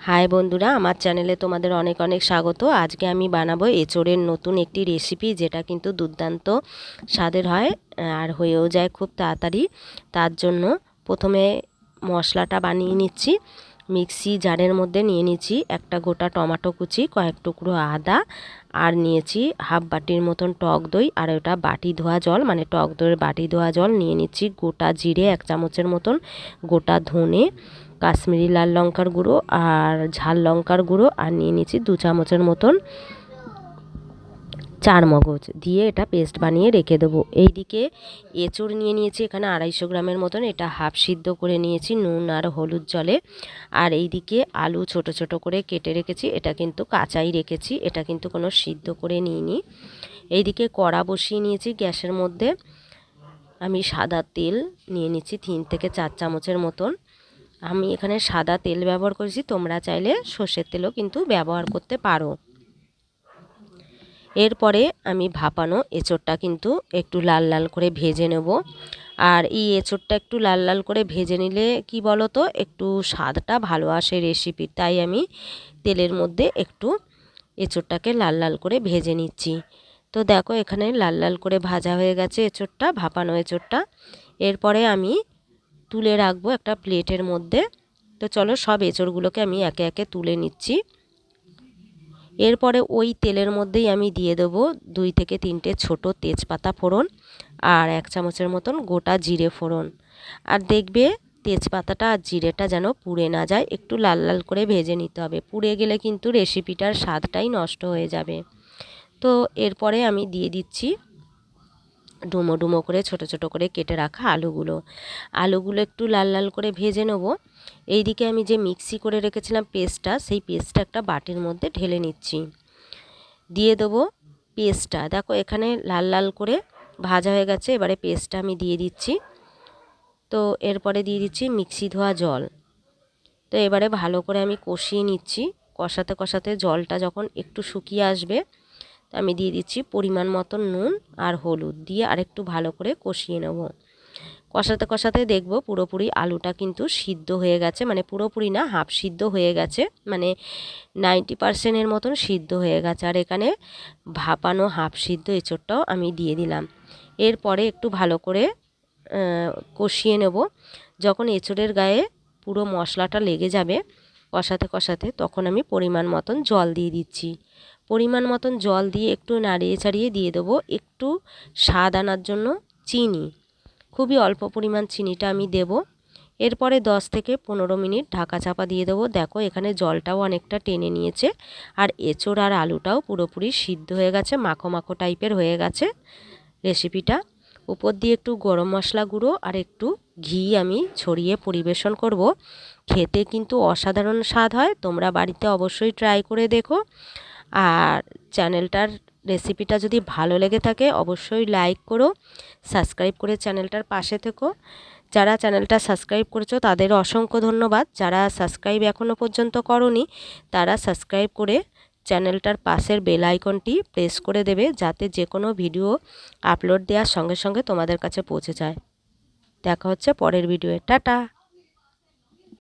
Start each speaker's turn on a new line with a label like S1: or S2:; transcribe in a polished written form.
S1: High বন্ধুরা, আমার চ্যানেলে তোমাদের অনেক অনেক স্বাগত। আজকে আমি বানাবো এঁচোড়ের নতুন একটি রেসিপি, যেটা কিন্তু দুর্দান্ত স্বাদের হয় আর হয়েও যায় খুব তাড়াতাড়ি। তার জন্য প্রথমে মশলাটা বানিয়ে নিচ্ছি। মিক্সি জারের মধ্যে নিয়ে নিচ্ছি একটা গোটা টমেটো কুচি, কয়েক টুকরো আদা, আর নিয়েছি হাফ বাটির মতন টক দই, আর ওটা বাটি ধোয়া জল, মানে টক দইয়ের বাটি ধোয়া জল নিয়ে নিচ্ছি। গোটা জিরে 1 চামচের মতন, গোটা ধনে, কাশ্মীরি লাল লঙ্কার গুঁড়ো আর ঝাল লঙ্কার গুঁড়ো, আর নিয়ে নিচ্ছি 2 চামচের মতন চারমগজ দিয়ে এটা পেস্ট বানিয়ে রেখে দেবো। এইদিকে এঁচোড় নিয়ে নিয়েছি এখানে 250 গ্রামের মতন, এটা হাফ সিদ্ধ করে নিয়েছি নুন আর হলুদ জলে। আর এইদিকে আলু ছোট ছোট করে কেটে রেখেছি, এটা কিন্তু কাঁচাই রেখেছি, এটা কিন্তু কোনো সিদ্ধ করে নিইনি। এইদিকে কড়া বসিয়ে নিয়েছি গ্যাসের মধ্যে। আমি সাদা তেল নিয়ে নিচ্ছি 3 থেকে 4 চামচের মতন। আমি এখানে সাদা তেল ব্যবহার করেছি, তোমরা চাইলে সর্ষের তেলও কিন্তু ব্যবহার করতে পারো। এরপরে আমি ভাপানো এঁচোড়টা কিন্তু একটু লাল লাল করে ভেজে নেব। আর এই এঁচোড়টা একটু লাল লাল করে ভেজে নিলে কি বলো তো, একটু স্বাদটা ভালো আসে রেসিপির। তাই আমি তেলের মধ্যে একটু এঁচোড়টাকে লাল লাল করে ভেজে নিচ্ছি। তো দেখো এখানে লাল লাল করে ভাজা হয়ে গেছে এঁচোড়টা, ভাপানো এঁচোড়টা। এরপরে আমি তুলে রাখবো একটা প্লেটের মধ্যে। তো চলো সব এঁচোড়গুলোকে আমি একে একে তুলে নিচ্ছি। এরপরে ওই তেলের মধ্যেই আমি দিয়ে দেবো 2 থেকে 3টে ছোট তেজপাতা ফোড়ন, আর 1 চামচের মতন গোটা জিরে ফোড়ন। আর দেখবে তেজপাতাটা আর জিরেটা যেন পুড়ে না যায়, একটু লাল লাল করে ভেজে নিতে হবে। পুড়ে গেলে কিন্তু রেসিপিটার স্বাদটাই নষ্ট হয়ে যাবে। তো এরপরে আমি দিয়ে দিচ্ছি ডুমো ডুমো করে ছোট ছোট করে কেটে রাখা আলুগুলো একটু লাল লাল করে ভেজে নেব। এইদিকে আমি যে মিক্সি করে রেখেছিলাম পেস্টটা, সেই পেস্টটা একটা বাটির মধ্যে ঢেলে নিচ্ছি। দিয়ে দেবো পেস্টটা, দেখো এখানে লাল লাল করে ভাজা হয়ে গেছে। এবারে পেস্টটা আমি দিয়ে দিচ্ছি। তো এরপরে দিয়ে দিচ্ছি মিক্সি ধোয়া জল। তো এবারে ভালো করে আমি কষিয়ে নিচ্ছি। কষাতে কষাতে জলটা যখন একটু শুকিয়ে আসবে, আমি দিয়ে দিচ্ছি পরিমাণ মতন নুন আর হলুদ দিয়ে আরেকটু ভালো করে কষিয়ে নেব। কষাতে কষাতে দেখব পুরোপুরি আলুটা কিন্তু সিদ্ধ হয়ে গেছে, মানে পুরোপুরি না, হাফ সিদ্ধ হয়ে গেছে, মানে 90%-এর মতন সিদ্ধ হয়ে গেছে। আর এখানে ভাপানো হাফ সিদ্ধ এঁচোড়টাও আমি দিয়ে দিলাম। এরপরে একটু ভালো করে কষিয়ে নেব। যখন এঁচোড়ের গায়ে পুরো মশলাটা লেগে যাবে কষাতে কষাতে, তখন আমি পরিমাণ মতন জল দিয়ে দিচ্ছি। পরিমাণ মতন জল দিয়ে একটু নাড়িয়ে চাড়িয়ে দিয়ে দেবো একটু স্বাদ আনার জন্য চিনি। খুবই অল্প পরিমাণ চিনিটা আমি দেব। এরপরে 10 থেকে 15 মিনিট ঢাকা চাপা দিয়ে দেবো। দেখো এখানে জলটাও অনেকটা টেনে নিয়েছে, আর এঁচোড় আর আলুটাও পুরোপুরি সিদ্ধ হয়ে গেছে, মাখো মাখো টাইপের হয়ে গেছে রেসিপিটা। উপর দিয়ে একটু গরম মশলা গুঁড়ো আর একটু ঘি আমি ছড়িয়ে পরিবেশন করব। খেতে কিন্তু অসাধারণ স্বাদ হয়, তোমরা বাড়িতে অবশ্যই ট্রাই করে দেখো। আর রেসিপিটা যদি ভালো লেগে থাকে অবশ্যই লাইক করো, সাবস্ক্রাইব করে চ্যানেলটার পাশে থেকো। যারা চ্যানেলটা সাবস্ক্রাইব করেছো তাদের অসংখ্য ধন্যবাদ। যারা সাবস্ক্রাইব এখনও পর্যন্ত করোনি, তারা সাবস্ক্রাইব করে চ্যানেলটার পাশের বেল আইকনটি প্রেস করে দেবে, যাতে যে কোনো ভিডিও আপলোড দেওয়ার সঙ্গে সঙ্গে তোমাদের কাছে পৌঁছে যায়। দেখা হচ্ছে পরের ভিডিওয়ে। টাটা।